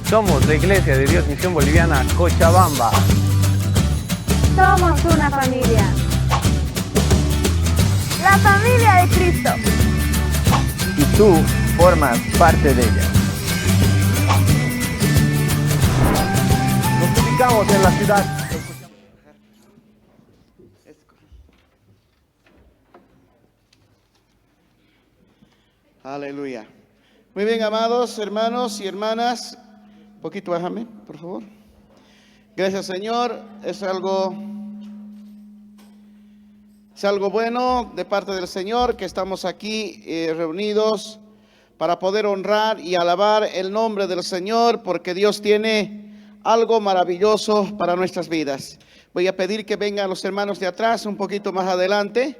Somos la Iglesia de Dios Misión Boliviana, Cochabamba. Somos una familia. La familia de Cristo. Y tú formas parte de ella. Nos ubicamos en la ciudad. Aleluya. Muy bien, amados hermanos y hermanas. Un poquito bájame, por favor. Gracias, Señor. Es algo bueno de parte del Señor que estamos aquí reunidos para poder honrar y alabar el nombre del Señor, porque Dios tiene algo maravilloso para nuestras vidas. Voy a pedir que vengan los hermanos de atrás un poquito más adelante,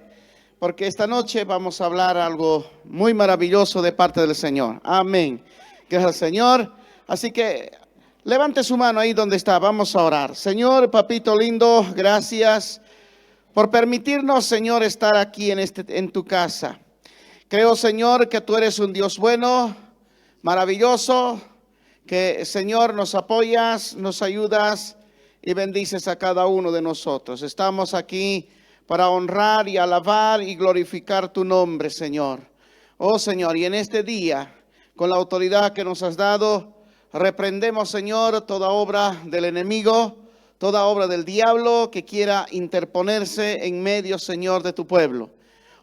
porque esta noche vamos a hablar algo muy maravilloso de parte del Señor. Amén. Gracias al Señor. Así que levante su mano ahí donde está. Vamos a orar. Señor, papito lindo, gracias por permitirnos, Señor, estar aquí en tu casa. Creo, Señor, que tú eres un Dios bueno, maravilloso, que, Señor, nos apoyas, nos ayudas y bendices a cada uno de nosotros. Estamos aquí para honrar y alabar y glorificar tu nombre, Señor. Oh, Señor, y en este día, con la autoridad que nos has dado, reprendemos, Señor, toda obra del enemigo, toda obra del diablo que quiera interponerse en medio, Señor, de tu pueblo.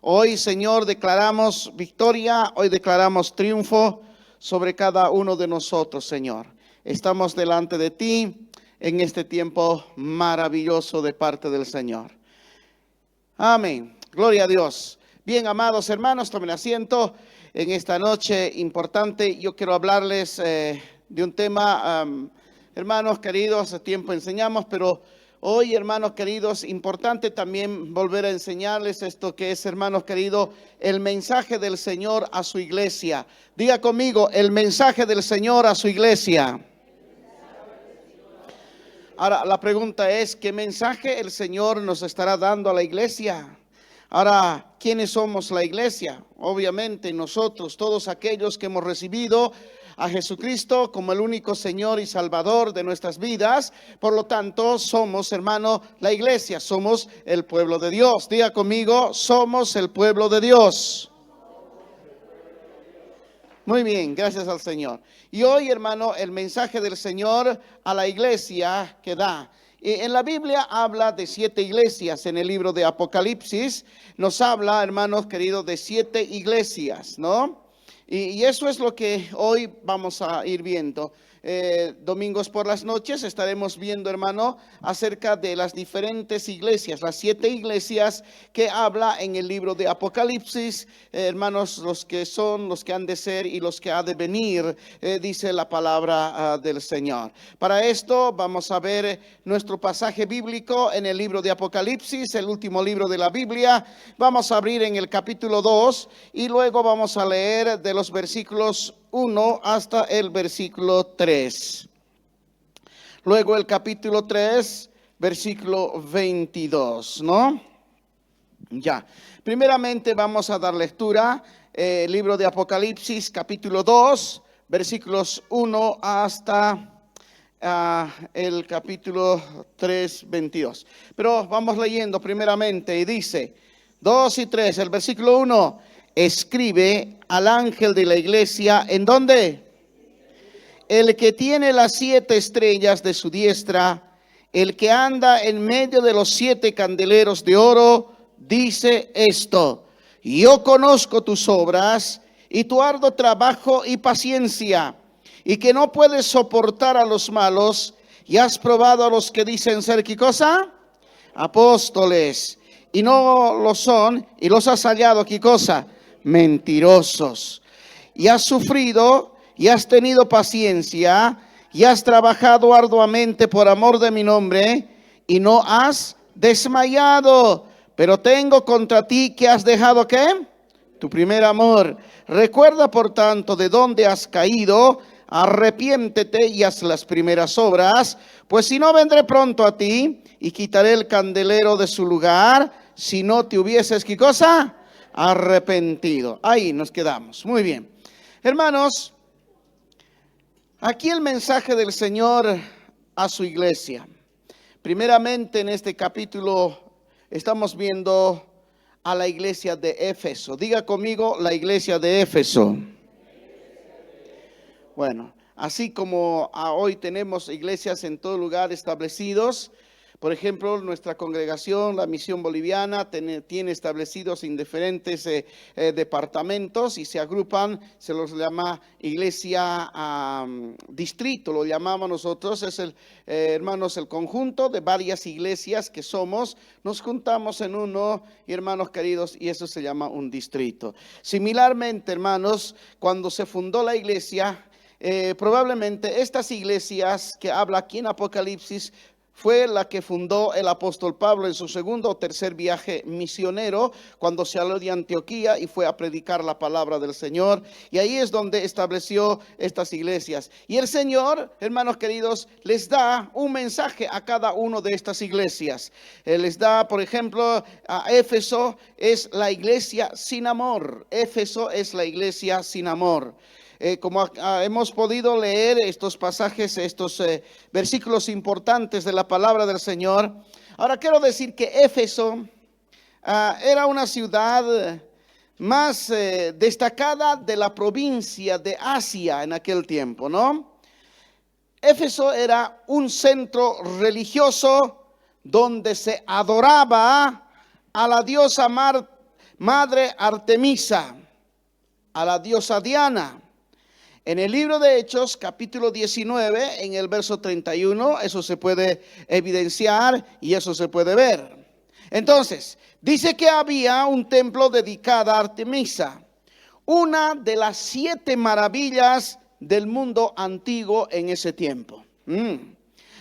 Hoy, Señor, declaramos victoria, hoy declaramos triunfo sobre cada uno de nosotros, Señor. Estamos delante de ti en este tiempo maravilloso de parte del Señor. Amén. Gloria a Dios. Bien, amados hermanos, tomen asiento. En esta noche importante yo quiero hablarles de un tema, hermanos queridos, hace tiempo enseñamos, pero hoy, hermanos queridos, importante también volver a enseñarles esto que es, hermanos queridos, el mensaje del Señor a su iglesia. Diga conmigo, el mensaje del Señor a su iglesia. Ahora, la pregunta es, ¿qué mensaje el Señor nos estará dando a la iglesia? Ahora, ¿quiénes somos la iglesia? Obviamente nosotros, todos aquellos que hemos recibido a Jesucristo como el único Señor y Salvador de nuestras vidas. Por lo tanto, somos, hermano, la iglesia, somos el pueblo de Dios. Diga conmigo, somos el pueblo de Dios. Muy bien, gracias al Señor. Y hoy, hermano, el mensaje del Señor a la iglesia que da. En la Biblia habla de 7 iglesias. En el libro de Apocalipsis nos habla, hermanos queridos, de 7 iglesias, ¿no? Y eso es lo que hoy vamos a ir viendo. Domingos por las noches estaremos viendo, hermano, acerca de las diferentes iglesias, las 7 iglesias que habla en el libro de Apocalipsis, hermanos, los que son, los que han de ser y los que ha de venir, dice la palabra del Señor. Para esto vamos a ver nuestro pasaje bíblico en el libro de Apocalipsis, el último libro de la Biblia. Vamos a abrir en el capítulo 2 y luego vamos a leer de los versículos 1 hasta el versículo 3. Luego el capítulo 3, versículo 22, ¿no? Ya. Primeramente vamos a dar lectura, libro de Apocalipsis, capítulo 2, versículos 1 hasta el capítulo 3, 22. Pero vamos leyendo primeramente y dice, 2 y 3, el versículo 1. Escribe al ángel de la iglesia, ¿en dónde? El que tiene las 7 estrellas de su diestra, el que anda en medio de los 7 candeleros de oro, dice esto: yo conozco tus obras y tu arduo trabajo y paciencia, y que no puedes soportar a los malos, y has probado a los que dicen ser, ¿qué cosa? Apóstoles, y no lo son, y los has hallado, ¿qué cosa? Mentirosos. Y has sufrido y has tenido paciencia y has trabajado arduamente por amor de mi nombre y no has desmayado. Pero tengo contra ti que has dejado, ¿qué? Tu primer amor. Recuerda por tanto de dónde has caído, arrepiéntete y haz las primeras obras, pues si no, vendré pronto a ti y quitaré el candelero de su lugar, si no te hubieses, ¿qué cosa? Arrepentido. Ahí nos quedamos. Muy bien. Hermanos, Aquí el mensaje del Señor a su iglesia. Primeramente en este capítulo estamos viendo a la iglesia de Éfeso. Diga conmigo, la iglesia de Éfeso. Bueno, así como hoy tenemos iglesias en todo lugar establecidos, por ejemplo, nuestra congregación, la Misión Boliviana, tiene establecidos en diferentes departamentos y se agrupan, se los llama iglesia distrito, lo llamamos nosotros, es hermanos, el conjunto de varias iglesias que somos, nos juntamos en uno, y hermanos queridos, y eso se llama un distrito. Similarmente, hermanos, cuando se fundó la iglesia, probablemente estas iglesias que habla aquí en Apocalipsis fue la que fundó el apóstol Pablo en su segundo o tercer viaje misionero, cuando se salió de Antioquía y fue a predicar la palabra del Señor. Y ahí es donde estableció estas iglesias. Y el Señor, hermanos queridos, les da un mensaje a cada uno de estas iglesias. Él les da, por ejemplo, a Éfeso es la iglesia sin amor. Éfeso es la iglesia sin amor. Como hemos podido leer estos pasajes, estos versículos importantes de la palabra del Señor. Ahora quiero decir que Éfeso era una ciudad más destacada de la provincia de Asia en aquel tiempo, ¿no? Éfeso era un centro religioso donde se adoraba a la diosa madre Artemisa, a la diosa Diana. En el libro de Hechos, capítulo 19, en el verso 31, eso se puede evidenciar y eso se puede ver. Entonces, dice que había un templo dedicado a Artemisa, una de las 7 maravillas del mundo antiguo en ese tiempo.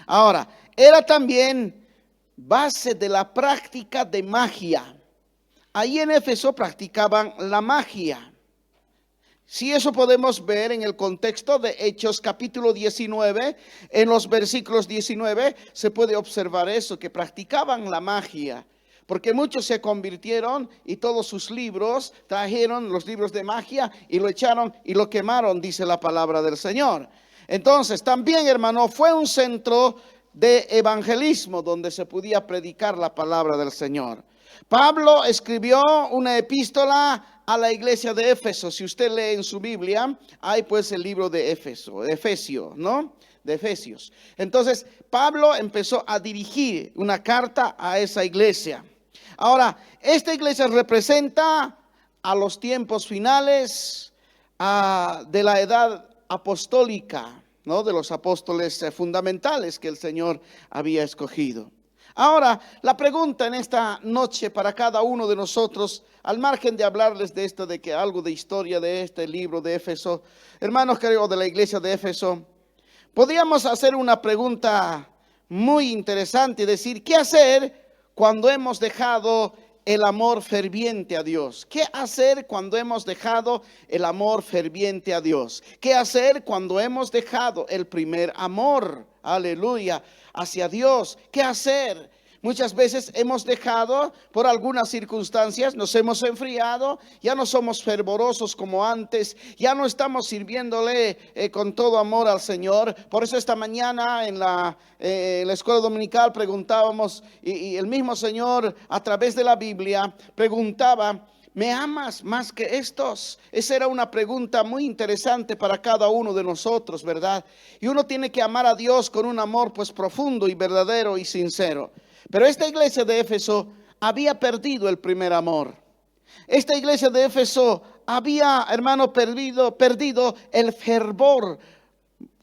Ahora, era también base de la práctica de magia. Ahí en Éfeso practicaban la magia. Si eso podemos ver en el contexto de Hechos capítulo 19, en los versículos 19 se puede observar eso, que practicaban la magia, porque muchos se convirtieron y todos sus libros, trajeron los libros de magia y lo echaron y lo quemaron, dice la palabra del Señor. Entonces también, hermano, fue un centro de evangelismo donde se podía predicar la palabra del Señor. Pablo escribió una epístola a la iglesia de Éfeso. Si usted lee en su Biblia, hay pues el libro de Efesios, ¿no? De Efesios. Entonces, Pablo empezó a dirigir una carta a esa iglesia. Ahora, esta iglesia representa a los tiempos finales de la edad apostólica, ¿no? De los apóstoles fundamentales que el Señor había escogido. Ahora, la pregunta en esta noche para cada uno de nosotros, al margen de hablarles de esto, de que algo de historia de este libro de Éfeso, hermanos queridos de la iglesia de Éfeso, podríamos hacer una pregunta muy interesante y decir, ¿qué hacer cuando hemos dejado el amor ferviente a Dios? ¿Qué hacer cuando hemos dejado el amor ferviente a Dios? ¿Qué hacer cuando hemos dejado el primer amor? Aleluya, hacia Dios. ¿Qué hacer? Muchas veces hemos dejado por algunas circunstancias, nos hemos enfriado, ya no somos fervorosos como antes, ya no estamos sirviéndole con todo amor al Señor. Por eso esta mañana en la escuela dominical preguntábamos, y el mismo Señor a través de la Biblia preguntaba, ¿me amas más que estos? Esa era una pregunta muy interesante para cada uno de nosotros, ¿verdad? Y uno tiene que amar a Dios con un amor pues profundo y verdadero y sincero. Pero esta iglesia de Éfeso había perdido el primer amor. Esta iglesia de Éfeso había, hermano, perdido el fervor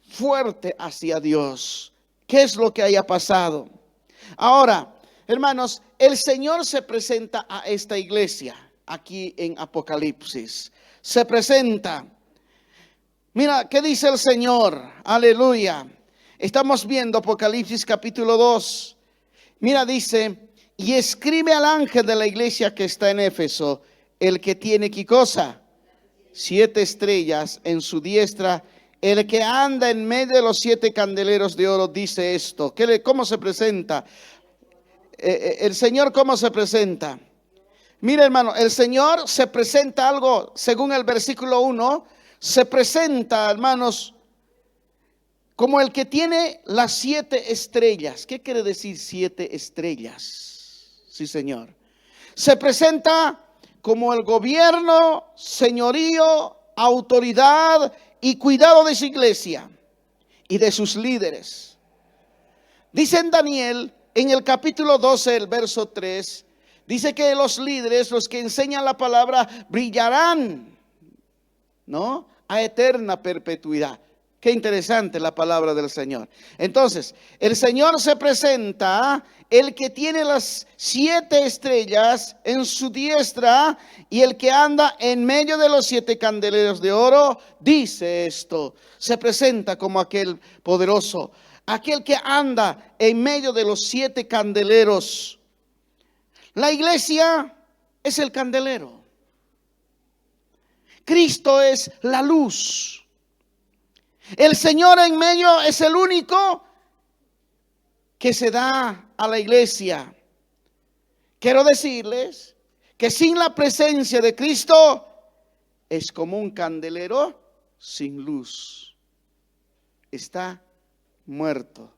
fuerte hacia Dios. ¿Qué es lo que haya pasado? Ahora, hermanos, el Señor se presenta a esta iglesia aquí en Apocalipsis. Se presenta. Mira, ¿qué dice el Señor? Aleluya. Estamos viendo Apocalipsis capítulo 2. Mira, dice, y escribe al ángel de la iglesia que está en Éfeso, el que tiene, ¿qué cosa? 7 estrellas en su diestra, el que anda en medio de los 7 candeleros de oro, dice esto. ¿Cómo se presenta? El Señor, ¿cómo se presenta? Mira, hermano, el Señor se presenta algo, según el versículo 1, se presenta, hermanos, como el que tiene las 7 estrellas. ¿Qué quiere decir 7 estrellas? Sí, Señor. Se presenta como el gobierno, señorío, autoridad y cuidado de su iglesia y de sus líderes. Dice en Daniel, en el capítulo 12, el verso 3, dice que los líderes, los que enseñan la palabra, brillarán, ¿no?, a eterna perpetuidad. Qué interesante la palabra del Señor. Entonces, el Señor se presenta, el que tiene las 7 estrellas en su diestra y el que anda en medio de los 7 candeleros de oro, dice esto. Se presenta como aquel poderoso, aquel que anda en medio de los 7 candeleros. La iglesia es el candelero. Cristo es la luz. El Señor en medio es el único que se da a la iglesia. Quiero decirles que sin la presencia de Cristo es como un candelero sin luz. Está muerto,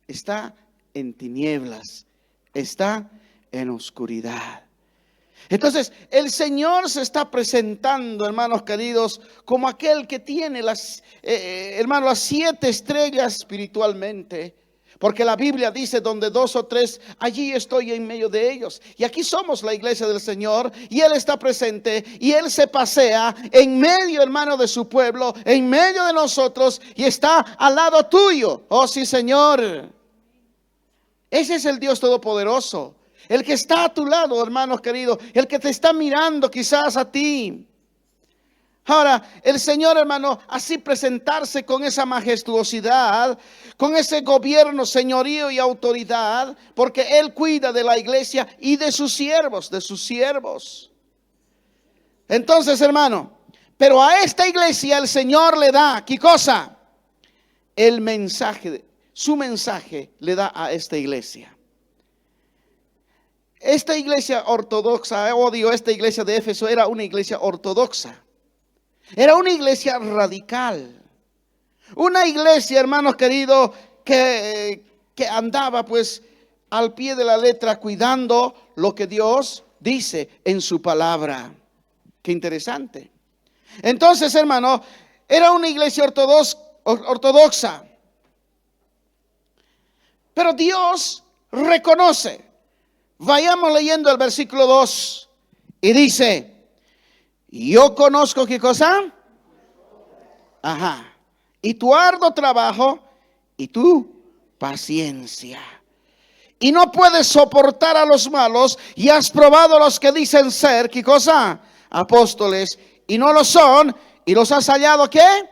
está en tinieblas, está en oscuridad. Entonces el Señor se está presentando, hermanos queridos, como aquel que tiene las 7 estrellas espiritualmente. Porque la Biblia dice, donde 2 o 3, allí estoy en medio de ellos. Y aquí somos la iglesia del Señor, y Él está presente, y Él se pasea en medio, hermano, de su pueblo, en medio de nosotros, y está al lado tuyo. Oh sí, Señor. Ese es el Dios Todopoderoso. El que está a tu lado, hermanos queridos, el que te está mirando quizás a ti. Ahora, el Señor, hermano, así presentarse con esa majestuosidad, con ese gobierno, señorío y autoridad, porque Él cuida de la iglesia y de sus siervos, Entonces, hermano, pero a esta iglesia el Señor le da, ¿qué cosa? El mensaje, su mensaje le da a esta iglesia. Esta iglesia ortodoxa, esta iglesia de Éfeso era una iglesia ortodoxa. Era una iglesia radical. Una iglesia, hermanos queridos, que andaba pues al pie de la letra cuidando lo que Dios dice en su palabra. Qué interesante. Entonces, hermano, era una iglesia ortodoxa. Pero Dios reconoce. Vayamos leyendo el versículo 2 y dice: yo conozco, ¿qué cosa? Ajá. Y tu arduo trabajo y tu paciencia. Y no puedes soportar a los malos, y has probado a los que dicen ser, ¿qué cosa? Apóstoles, y no lo son, y los has hallado, ¿qué?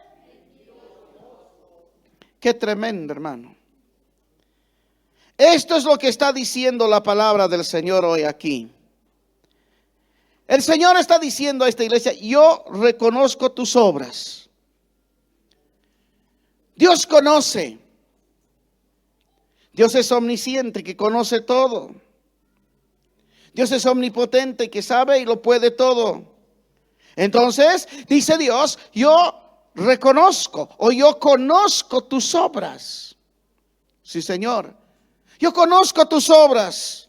Qué tremendo, hermano. Esto es lo que está diciendo la palabra del Señor hoy aquí. El Señor está diciendo a esta iglesia: yo reconozco tus obras. Dios conoce. Dios es omnisciente, que conoce todo. Dios es omnipotente, que sabe y lo puede todo. Entonces, dice Dios: yo reconozco, o yo conozco tus obras. Sí, Señor. Yo conozco tus obras.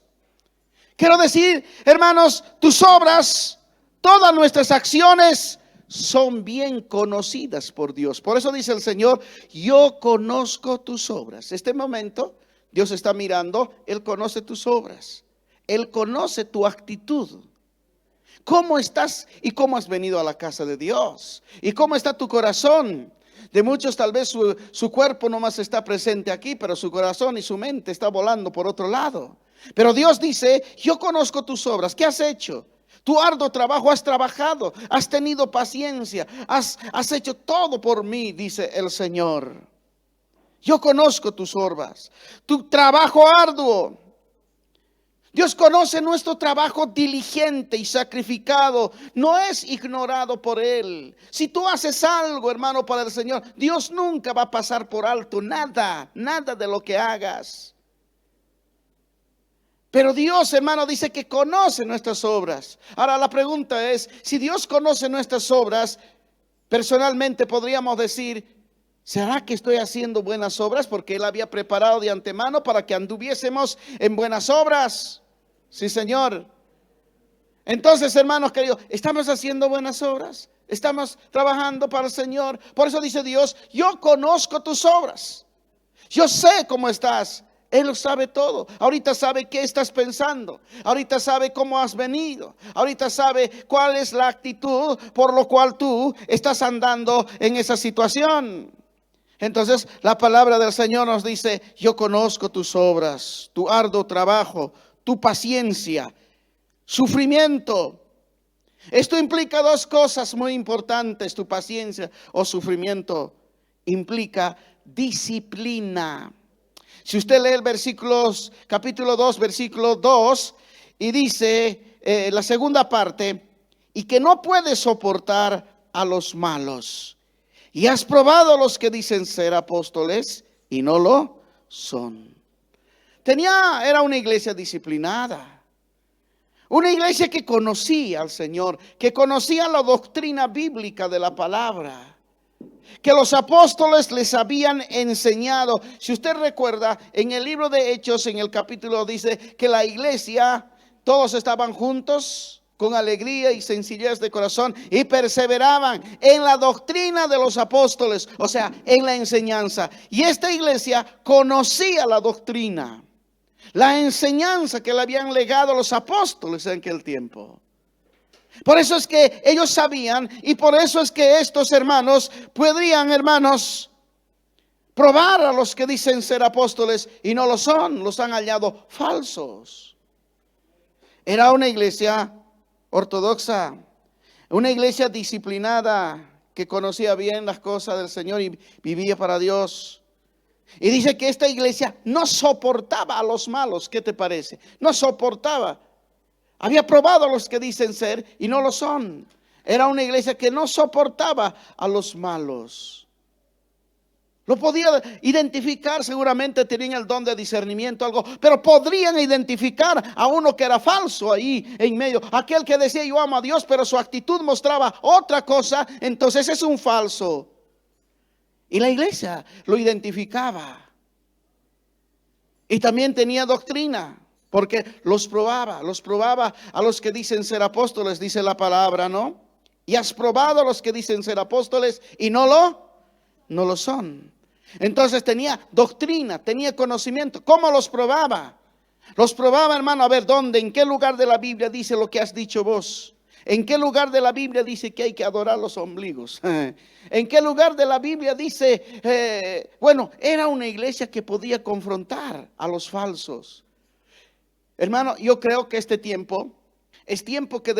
Quiero decir, hermanos, tus obras, todas nuestras acciones son bien conocidas por Dios. Por eso dice el Señor: yo conozco tus obras. Este momento Dios está mirando, Él conoce tus obras. Él conoce tu actitud. ¿Cómo estás y cómo has venido a la casa de Dios? ¿Y cómo está tu corazón? De muchos tal vez su cuerpo nomás está presente aquí, pero su corazón y su mente está volando por otro lado. Pero Dios dice: yo conozco tus obras. ¿Qué has hecho? Tu arduo trabajo, has trabajado, has tenido paciencia, has hecho todo por mí, dice el Señor. Yo conozco tus obras, tu trabajo arduo. Dios conoce nuestro trabajo diligente y sacrificado. No es ignorado por Él. Si tú haces algo, hermano, para el Señor, Dios nunca va a pasar por alto nada de lo que hagas. Pero Dios, hermano, dice que conoce nuestras obras. Ahora la pregunta es: si Dios conoce nuestras obras, personalmente podríamos decir: ¿Será que estoy haciendo buenas obras? Porque Él había preparado de antemano para que anduviésemos en buenas obras. Sí, Señor. Entonces, hermanos queridos, ¿estamos haciendo buenas obras? ¿Estamos trabajando para el Señor? Por eso dice Dios, yo conozco tus obras. Yo sé cómo estás. Él lo sabe todo. Ahorita sabe qué estás pensando. Ahorita sabe cómo has venido. Ahorita sabe cuál es la actitud por lo cual tú estás andando en esa situación. Entonces la palabra del Señor nos dice, yo conozco tus obras, tu arduo trabajo, tu paciencia, sufrimiento. Esto implica dos cosas muy importantes. Tu paciencia o sufrimiento implica disciplina. Si usted lee el capítulo 2, versículo 2, y dice la segunda parte, y que no puede soportar a los malos. Y has probado a los que dicen ser apóstoles y no lo son. Era una iglesia disciplinada. Una iglesia que conocía al Señor, que conocía la doctrina bíblica de la palabra, que los apóstoles les habían enseñado. Si usted recuerda, en el libro de Hechos, en el capítulo, dice que la iglesia, todos estaban juntos con alegría y sencillez de corazón y perseveraban en la doctrina de los apóstoles, o sea, en la enseñanza. Y esta iglesia conocía la doctrina, la enseñanza que le habían legado los apóstoles en aquel tiempo. Por eso es que ellos sabían, y por eso es que estos hermanos podrían, hermanos, probar a los que dicen ser apóstoles y no lo son, los han hallado falsos. Era una iglesia ortodoxa, una iglesia disciplinada que conocía bien las cosas del Señor y vivía para Dios. Y dice que esta iglesia no soportaba a los malos. ¿Qué te parece? No soportaba. Había probado a los que dicen ser y no lo son. Era una iglesia que no soportaba a los malos. Lo podía identificar, seguramente tenían el don de discernimiento, algo, pero podrían identificar a uno que era falso ahí en medio. Aquel que decía yo amo a Dios, pero su actitud mostraba otra cosa, entonces es un falso. Y la iglesia lo identificaba. Y también tenía doctrina, porque los probaba a los que dicen ser apóstoles, dice la palabra, ¿no? Y has probado a los que dicen ser apóstoles y no lo son. Entonces tenía doctrina, tenía conocimiento. ¿Cómo los probaba? Los probaba, hermano, a ver, ¿dónde? ¿En qué lugar de la Biblia dice lo que has dicho vos? ¿En qué lugar de la Biblia dice que hay que adorar los ombligos? ¿En qué lugar de la Biblia dice? Bueno, era una iglesia que podía confrontar a los falsos. Hermano, yo creo que este tiempo es tiempo que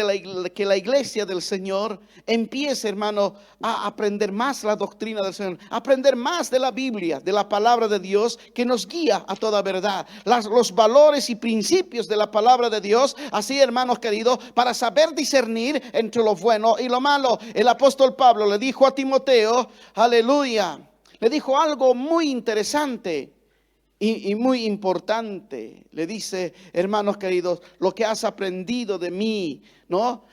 la iglesia del Señor empiece, hermano, a aprender más la doctrina del Señor, aprender más de la Biblia, de la palabra de Dios que nos guía a toda verdad, los valores y principios de la palabra de Dios, así, hermanos queridos, para saber discernir entre lo bueno y lo malo. El apóstol Pablo le dijo a Timoteo, aleluya, le dijo algo muy interesante. Y muy importante, le dice, hermanos queridos, lo que has aprendido de mí, ¿no?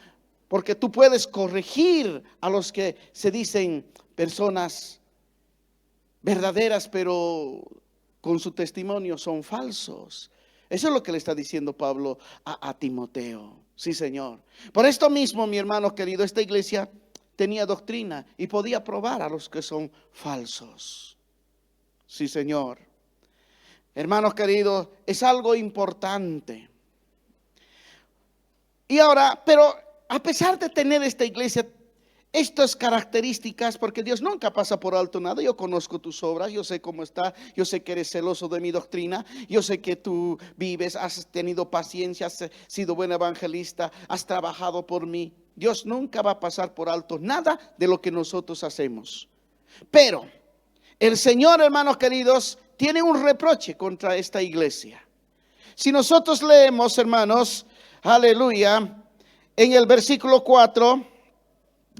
Porque tú puedes corregir a los que se dicen personas verdaderas, pero con su testimonio son falsos. Eso es lo que le está diciendo Pablo a Timoteo. Sí, Señor. Por esto mismo, mi hermano querido, esta iglesia tenía doctrina y podía probar a los que son falsos. Sí, Señor. Hermanos queridos, es algo importante. Y ahora, pero a pesar de tener esta iglesia estas características, porque Dios nunca pasa por alto nada. Yo conozco tus obras, yo sé cómo está, yo sé que eres celoso de mi doctrina, yo sé que tú vives, has tenido paciencia, has sido buen evangelista, has trabajado por mí. Dios nunca va a pasar por alto nada de lo que nosotros hacemos. Pero el Señor, hermanos queridos, tiene un reproche contra esta iglesia. Si nosotros leemos, hermanos, aleluya, en el versículo 4,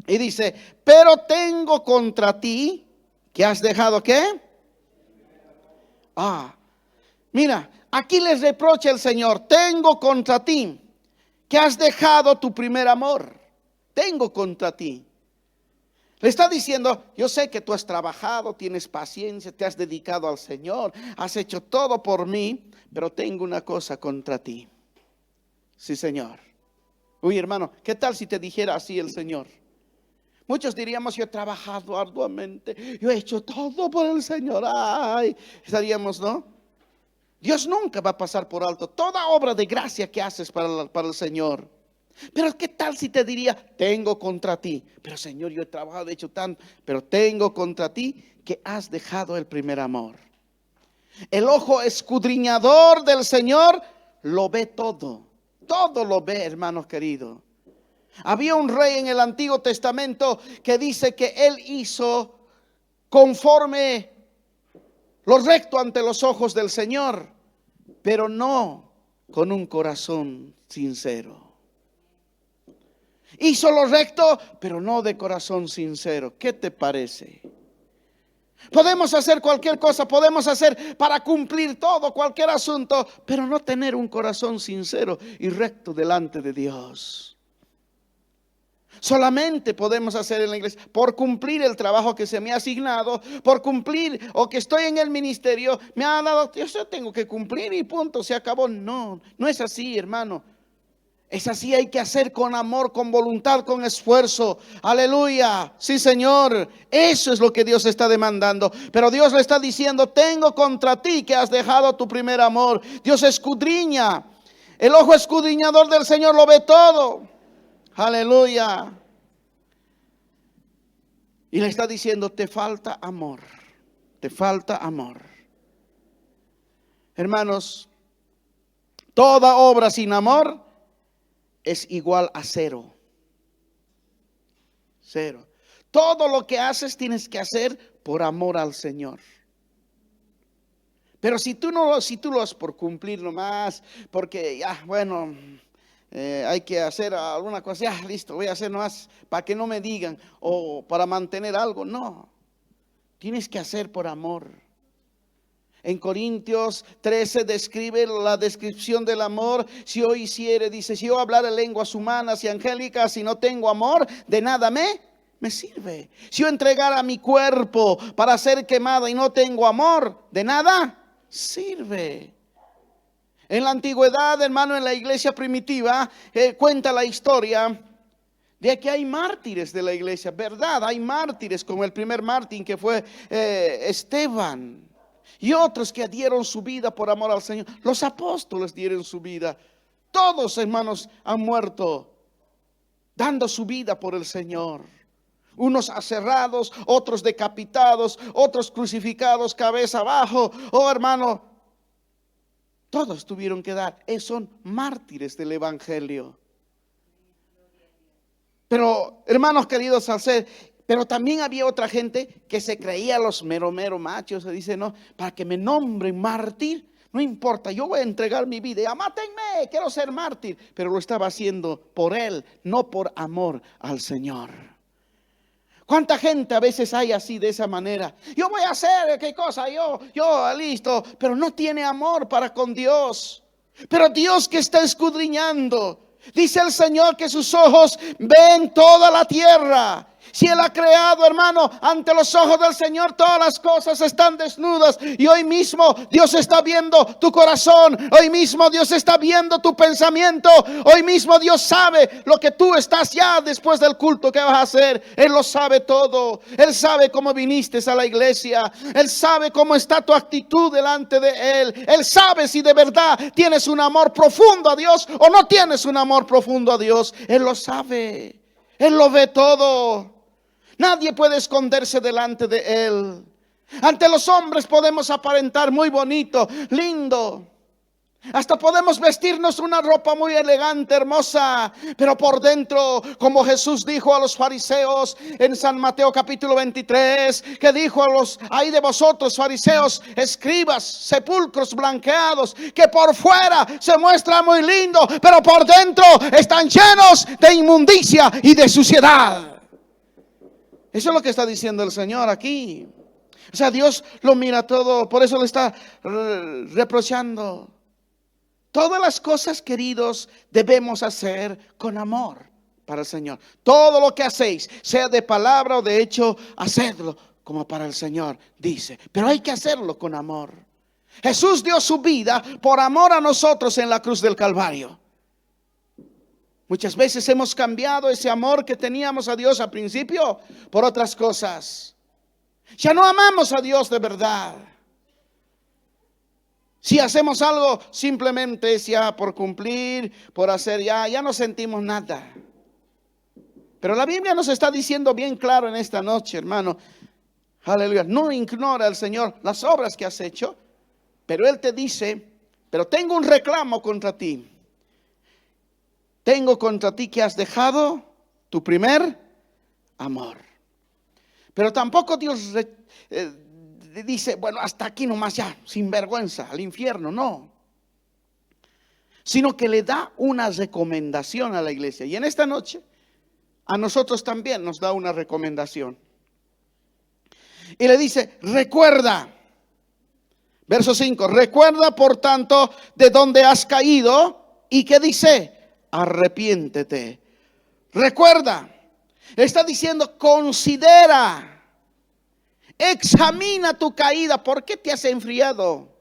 y dice, pero tengo contra ti, que has dejado, ¿qué? Mira, aquí les reprocha el Señor, tengo contra ti, que has dejado tu primer amor. Tengo contra ti. Le está diciendo, yo sé que tú has trabajado, tienes paciencia, te has dedicado al Señor, has hecho todo por mí, pero tengo una cosa contra ti. Sí, Señor. Uy, hermano, ¿qué tal si te dijera así el Señor? Muchos diríamos, yo he trabajado arduamente, yo he hecho todo por el Señor. Ay, estaríamos, ¿no? Dios nunca va a pasar por alto toda obra de gracia que haces para el Señor. Pero ¿qué tal si te diría, tengo contra ti? Pero Señor, yo he trabajado, he hecho tanto, pero tengo contra ti que has dejado el primer amor. El ojo escudriñador del Señor lo ve todo. Todo lo ve, hermanos queridos. Había un rey en el Antiguo Testamento que dice que él hizo conforme lo recto ante los ojos del Señor, pero no con un corazón sincero. Hizo lo recto, pero no de corazón sincero. ¿Qué te parece? Podemos hacer cualquier cosa, podemos hacer para cumplir todo, cualquier asunto, pero no tener un corazón sincero y recto delante de Dios. Solamente podemos hacer en la iglesia por cumplir el trabajo que se me ha asignado, por cumplir o que estoy en el ministerio, me ha dado, yo tengo que cumplir y punto, se acabó. No, no es así, hermano. Es así, hay que hacer con amor, con voluntad, con esfuerzo. Aleluya, sí, Señor. Eso es lo que Dios está demandando. Pero Dios le está diciendo, tengo contra ti que has dejado tu primer amor. Dios escudriña. El ojo escudriñador del Señor lo ve todo. Aleluya. Y le está diciendo, te falta amor. Te falta amor. Hermanos, toda obra sin amor es igual a cero. Cero. Todo lo que haces tienes que hacer por amor al Señor. Pero si tú lo haces por cumplir nomás, porque ya, bueno, hay que hacer alguna cosa, ya listo, voy a hacer nomás para que no me digan, o para mantener algo, no. Tienes que hacer por amor. En Corintios 13 describe la descripción del amor. Si yo hiciere, dice, si yo hablara lenguas humanas y angélicas y no tengo amor, de nada me sirve. Si yo entregara mi cuerpo para ser quemado y no tengo amor, de nada sirve. En la antigüedad, hermano, en la iglesia primitiva, cuenta la historia de que hay mártires de la iglesia, ¿verdad? Hay mártires como el primer mártir que fue Esteban. Y otros que dieron su vida por amor al Señor. Los apóstoles dieron su vida. Todos, hermanos, han muerto dando su vida por el Señor. Unos aserrados, otros decapitados, otros crucificados cabeza abajo. Oh, hermano, todos tuvieron que dar. Son mártires del evangelio. Pero, hermanos queridos, al ser... Pero también había otra gente que se creía los mero machos. Se dice, no, para que me nombren mártir, no importa, yo voy a entregar mi vida. Ya mátenme, quiero ser mártir. Pero lo estaba haciendo por él, no por amor al Señor. ¿Cuánta gente a veces hay así de esa manera? Yo voy a hacer, ¿qué cosa? Yo, listo. Pero no tiene amor para con Dios. Pero Dios que está escudriñando. Dice el Señor que sus ojos ven toda la tierra. Si Él ha creado, hermano, ante los ojos del Señor todas las cosas están desnudas. Y hoy mismo Dios está viendo tu corazón. Hoy mismo Dios está viendo tu pensamiento. Hoy mismo Dios sabe lo que tú estás ya después del culto que vas a hacer. Él lo sabe todo. Él sabe cómo viniste a la iglesia. Él sabe cómo está tu actitud delante de Él. Él sabe si de verdad tienes un amor profundo a Dios o no tienes un amor profundo a Dios. Él lo sabe. Él lo ve todo. Nadie puede esconderse delante de Él. Ante los hombres podemos aparentar muy bonito, lindo. Hasta podemos vestirnos una ropa muy elegante, hermosa. Pero por dentro, como Jesús dijo a los fariseos en San Mateo capítulo 23, que dijo a los, ay de vosotros fariseos, escribas, sepulcros blanqueados, que por fuera se muestra muy lindo, pero por dentro están llenos de inmundicia y de suciedad. Eso es lo que está diciendo el Señor aquí. O sea, Dios lo mira todo. Por eso le está reprochando. Todas las cosas, queridos, debemos hacer con amor. para el Señor. Todo lo que hacéis, sea de palabra o de hecho, hacedlo como para el Señor, dice. Pero hay que hacerlo con amor. Jesús dio su vida por amor a nosotros en la cruz del Calvario. Muchas veces hemos cambiado ese amor que teníamos a Dios al principio por otras cosas. Ya no amamos a Dios de verdad. Si hacemos algo simplemente es ya por cumplir, por hacer, ya no sentimos nada. Pero la Biblia nos está diciendo bien claro en esta noche, hermano. Aleluya. No ignora al Señor las obras que has hecho, pero Él te dice, pero tengo un reclamo contra ti. Tengo contra ti que has dejado tu primer amor. Pero tampoco Dios dice, bueno, hasta aquí nomás ya, sin vergüenza, al infierno, no. Sino que le da una recomendación a la iglesia. Y en esta noche, a nosotros también nos da una recomendación. Y le dice, recuerda, verso 5, recuerda por tanto de dónde has caído. ¿Y qué dice? Arrepiéntete. Recuerda, está diciendo, considera, examina tu caída. ¿Por qué te has enfriado?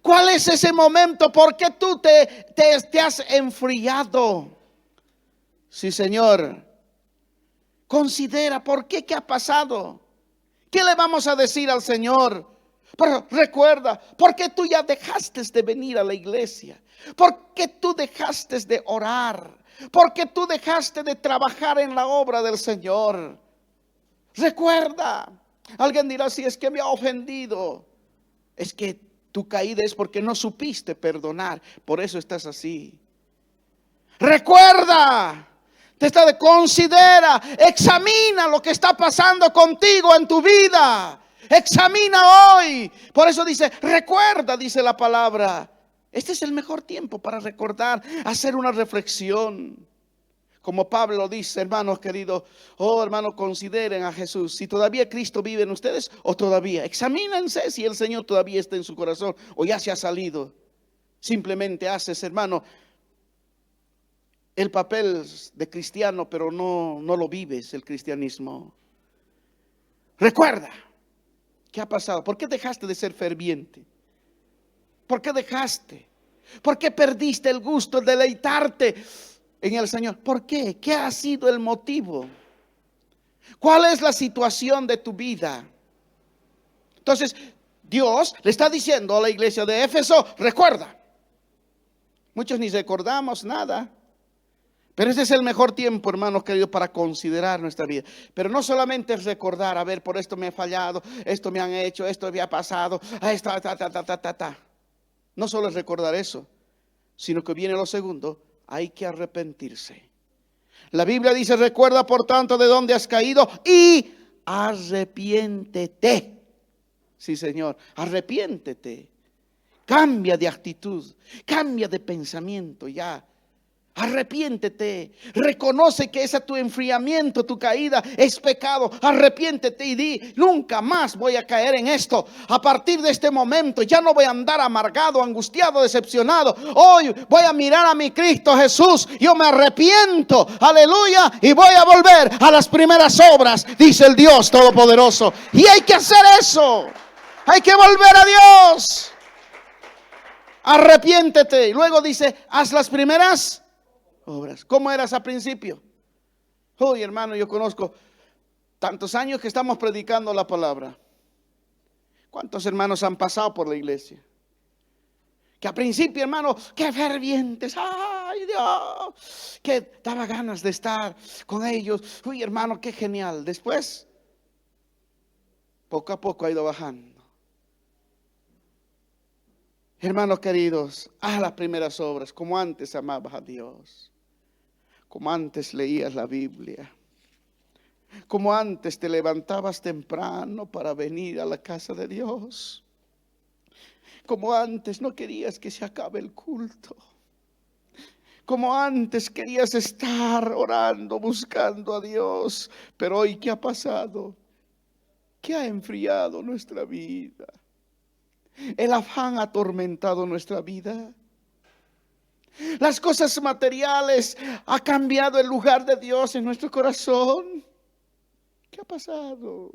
¿Cuál es ese momento? ¿Por qué tú te has enfriado? Sí, Señor. Considera, ¿por qué? ¿Qué ha pasado? ¿Qué le vamos a decir al Señor? Pero recuerda, ¿por qué tú ya dejaste de venir a la iglesia? ¿Por qué tú dejaste de orar? ¿Por qué tú dejaste de trabajar en la obra del Señor? Recuerda. Alguien dirá, si es que me ha ofendido. Es que tu caída es porque no supiste perdonar. Por eso estás así. Recuerda. Te está de considera, examina lo que está pasando contigo en tu vida. Examina hoy. Por eso dice, recuerda, dice la palabra. Este es el mejor tiempo para recordar, hacer una reflexión. Como Pablo dice, hermanos queridos, oh hermanos, consideren a Jesús. Si todavía Cristo vive en ustedes o todavía. Examínense si el Señor todavía está en su corazón o ya se ha salido. Simplemente haces, hermano, el papel de cristiano, pero no lo vives el cristianismo. Recuerda, ¿qué ha pasado? ¿Por qué dejaste de ser ferviente? ¿Por qué dejaste? ¿Por qué perdiste el gusto de deleitarte en el Señor? ¿Por qué? ¿Qué ha sido el motivo? ¿Cuál es la situación de tu vida? Entonces, Dios le está diciendo a la iglesia de Éfeso, recuerda. Muchos ni recordamos nada. Pero ese es el mejor tiempo, hermanos queridos, para considerar nuestra vida. Pero no solamente es recordar, a ver, por esto me he fallado, esto me han hecho, esto me ha pasado, No solo es recordar eso, sino que viene lo segundo, hay que arrepentirse. La Biblia dice, recuerda por tanto de dónde has caído y arrepiéntete. Sí, Señor, arrepiéntete. Cambia de actitud, cambia de pensamiento ya. Arrepiéntete, reconoce que ese tu enfriamiento, tu caída es pecado. Arrepiéntete y di, nunca más voy a caer en esto. A partir de este momento ya no voy a andar amargado, angustiado, decepcionado. Hoy voy a mirar a mi Cristo Jesús. Yo me arrepiento, aleluya, y voy a volver a las primeras obras, dice el Dios Todopoderoso. Y hay que hacer eso, hay que volver a Dios. Arrepiéntete. Y luego dice, haz las primeras obras. ¿Cómo eras al principio? Hoy, hermano, yo conozco tantos años que estamos predicando la palabra. ¿Cuántos hermanos han pasado por la iglesia? Que al principio, hermano, qué fervientes, ay Dios, que daba ganas de estar con ellos. Uy, hermano, qué genial. Después, poco a poco ha ido bajando. Hermanos queridos, haz las primeras obras como antes amabas a Dios, como antes leías la Biblia, como antes te levantabas temprano para venir a la casa de Dios, como antes no querías que se acabe el culto, como antes querías estar orando, buscando a Dios. Pero hoy, ¿qué ha pasado? ¿Qué ha enfriado nuestra vida? El afán ha atormentado nuestra vida. Las cosas materiales ha cambiado el lugar de Dios en nuestro corazón. ¿Qué ha pasado?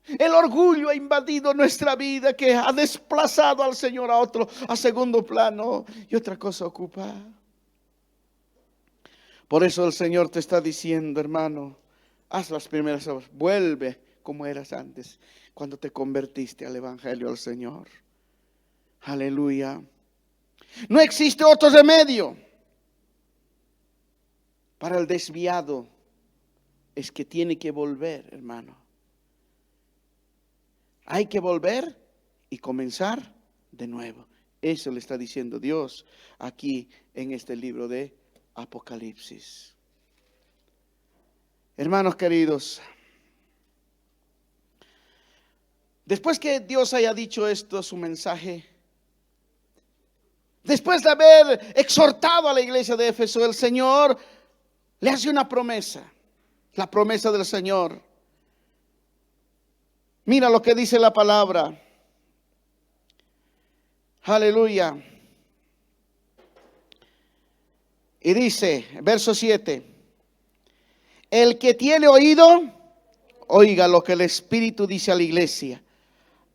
El orgullo ha invadido nuestra vida, que ha desplazado al Señor a segundo plano, y otra cosa ocupa. Por eso el Señor te está diciendo, hermano, haz las primeras obras, vuelve como eras antes, cuando te convertiste al Evangelio del Señor. Aleluya. No existe otro remedio para el desviado, es que tiene que volver, hermano. Hay que volver y comenzar de nuevo. Eso le está diciendo Dios aquí en este libro de Apocalipsis. Hermanos queridos, después que Dios haya dicho esto, su mensaje, después de haber exhortado a la iglesia de Éfeso, el Señor le hace una promesa, la promesa del Señor. Mira lo que dice la palabra. Aleluya. Y dice, verso 7. El que tiene oído, oiga lo que el Espíritu dice a la iglesia.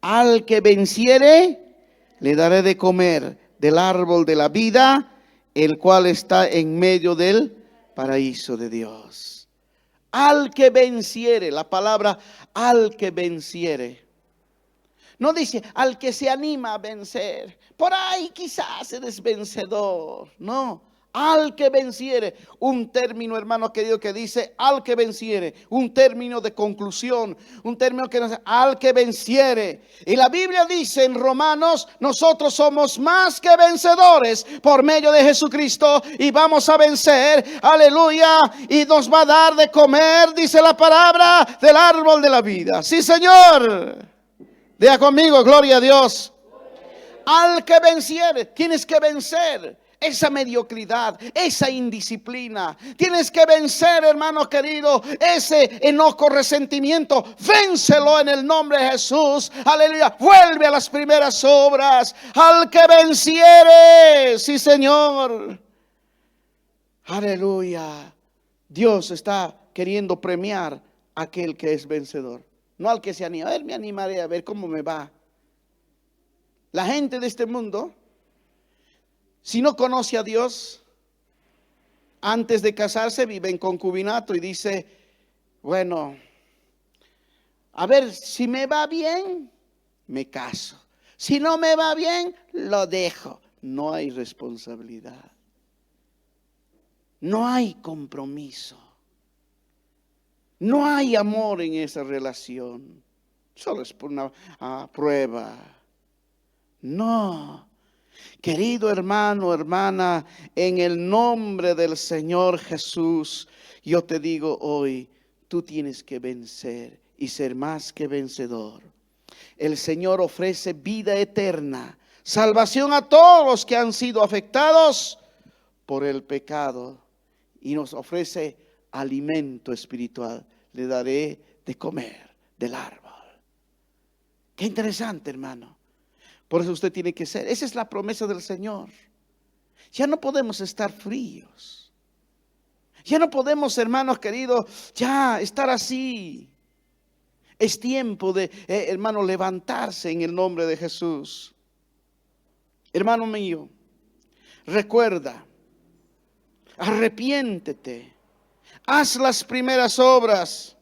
Al que venciere, le daré de comer del árbol de la vida, el cual está en medio del paraíso de Dios. Al que venciere, la palabra al que venciere. No dice al que se anima a vencer. Por ahí quizás eres vencedor. No, al que venciere. Un término, hermano querido, que dice al que venciere. Un término de conclusión. Un término que dice al que venciere. Y la Biblia dice en Romanos, nosotros somos más que vencedores por medio de Jesucristo. Y vamos a vencer, aleluya. Y nos va a dar de comer, dice la palabra, del árbol de la vida. Sí, Señor. Diga conmigo, gloria a Dios. Al que venciere, tienes que vencer esa mediocridad, esa indisciplina. Tienes que vencer, hermano querido, ese enojo, resentimiento. Vénselo en el nombre de Jesús. Aleluya. Vuelve a las primeras obras. Al que venciere, sí, Señor. Aleluya. Dios está queriendo premiar a aquel que es vencedor, no al que se anima. A ver, me animaré a ver cómo me va. La gente de este mundo, si no conoce a Dios, antes de casarse vive en concubinato y dice, bueno, a ver, si me va bien, me caso. Si no me va bien, lo dejo. No hay responsabilidad. No hay compromiso. No hay amor en esa relación. Solo es por una prueba. No. Querido hermano, hermana, en el nombre del Señor Jesús, yo te digo hoy, tú tienes que vencer y ser más que vencedor. El Señor ofrece vida eterna, salvación a todos los que han sido afectados por el pecado, y nos ofrece alimento espiritual. Le daré de comer del árbol. Qué interesante, hermano. Por eso usted tiene que ser. Esa es la promesa del Señor. Ya no podemos estar fríos. Ya no podemos, hermanos queridos, ya estar así. Es tiempo de, hermano, levantarse en el nombre de Jesús. Hermano mío, recuerda, arrepiéntete, haz las primeras obras.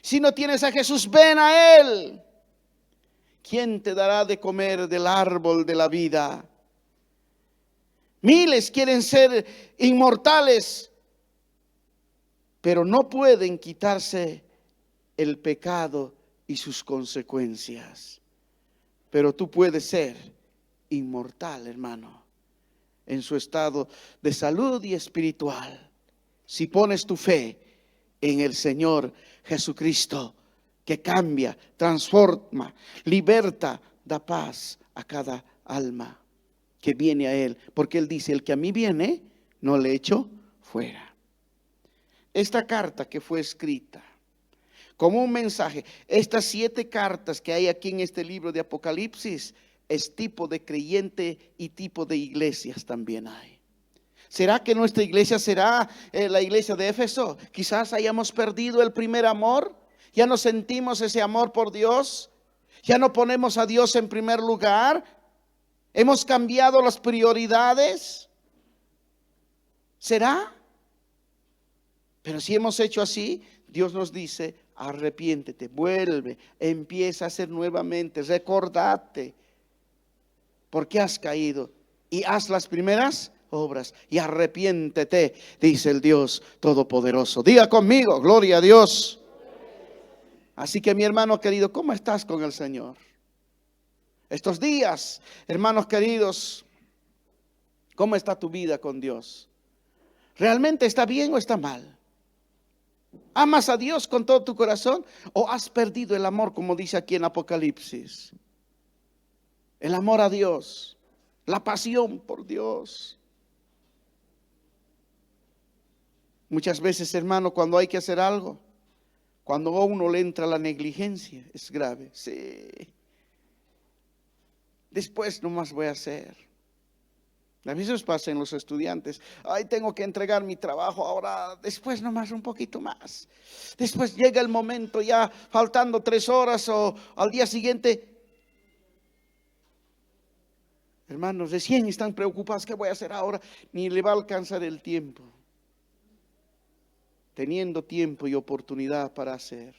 Si no tienes a Jesús, ven a Él. ¿Quién te dará de comer del árbol de la vida? Miles quieren ser inmortales, pero no pueden quitarse el pecado y sus consecuencias. Pero tú puedes ser inmortal, hermano, en su estado de salud y espiritual, si pones tu fe en el Señor Jesucristo, que cambia, transforma, liberta, da paz a cada alma que viene a Él. Porque Él dice, el que a mí viene, no le echo fuera. Esta carta que fue escrita como un mensaje, estas 7 cartas que hay aquí en este libro de Apocalipsis, es tipo de creyente y tipo de iglesias también hay. ¿Será que nuestra iglesia será la iglesia de Éfeso? Quizás hayamos perdido el primer amor. Ya no sentimos ese amor por Dios. Ya no ponemos a Dios en primer lugar. Hemos cambiado las prioridades. ¿Será? Pero si hemos hecho así, Dios nos dice, arrepiéntete, vuelve, empieza a hacer nuevamente, recordate por qué has caído y haz las primeras obras y arrepiéntete, dice el Dios Todopoderoso. Diga conmigo, gloria a Dios. Así que mi hermano querido, ¿cómo estás con el Señor? Estos días, hermanos queridos, ¿cómo está tu vida con Dios? ¿Realmente está bien o está mal? ¿Amas a Dios con todo tu corazón o has perdido el amor, como dice aquí en Apocalipsis? El amor a Dios, la pasión por Dios. Muchas veces, hermano, cuando hay que hacer algo, cuando a uno le entra la negligencia, es grave. Sí. Después nomás voy a hacer. A veces pasa en los estudiantes. Ay, tengo que entregar mi trabajo ahora. Después nomás un poquito más. Después llega el momento ya faltando 3 horas o al día siguiente. Hermanos, recién están preocupados. ¿Qué voy a hacer ahora? Ni le va a alcanzar el tiempo. Teniendo tiempo y oportunidad para hacer.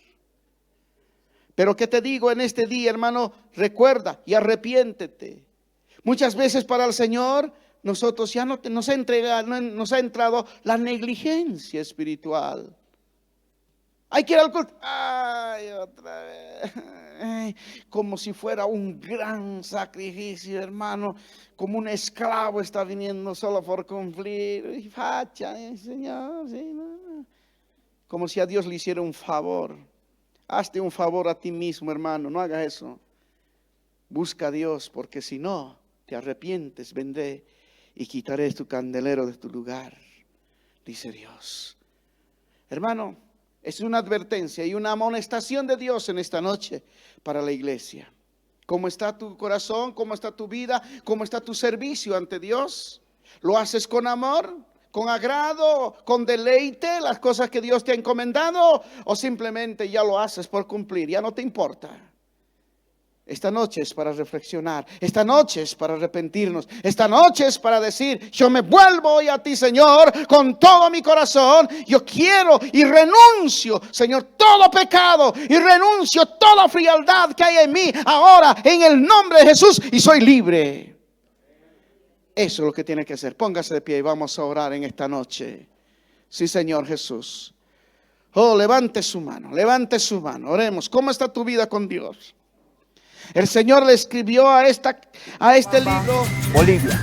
Pero ¿qué te digo en este día, hermano? Recuerda y arrepiéntete. Muchas veces para el Señor, nosotros ya nos ha entrado la negligencia espiritual. Hay que ir al culto. Ay, otra vez. Ay, como si fuera un gran sacrificio, hermano. Como un esclavo está viniendo solo por cumplir. Y facha, Señor. Sí, no. Como si a Dios le hiciera un favor. Hazte un favor a ti mismo, hermano. No hagas eso. Busca a Dios, porque si no te arrepientes, vendré y quitaré tu candelero de tu lugar, dice Dios. Hermano, es una advertencia y una amonestación de Dios en esta noche para la iglesia. ¿Cómo está tu corazón? ¿Cómo está tu vida? ¿Cómo está tu servicio ante Dios? ¿Lo haces con amor, con agrado, con deleite, las cosas que Dios te ha encomendado? ¿O simplemente ya lo haces por cumplir? Ya no te importa. Esta noche es para reflexionar, esta noche es para arrepentirnos, esta noche es para decir, yo me vuelvo hoy a ti, Señor, con todo mi corazón. Yo quiero y renuncio, Señor, todo pecado y renuncio toda frialdad que hay en mí ahora en el nombre de Jesús y soy libre. Eso es lo que tiene que hacer. Póngase de pie y vamos a orar en esta noche. Sí, Señor Jesús. Oh, levante su mano, oremos. ¿Cómo está tu vida con Dios? El Señor le escribió a este libro. Bolivia.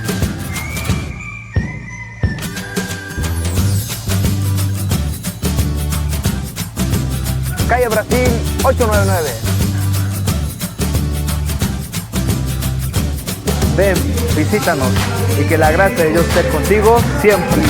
Calle Brasil 899. Ven, visítanos y que la gracia de Dios esté contigo siempre.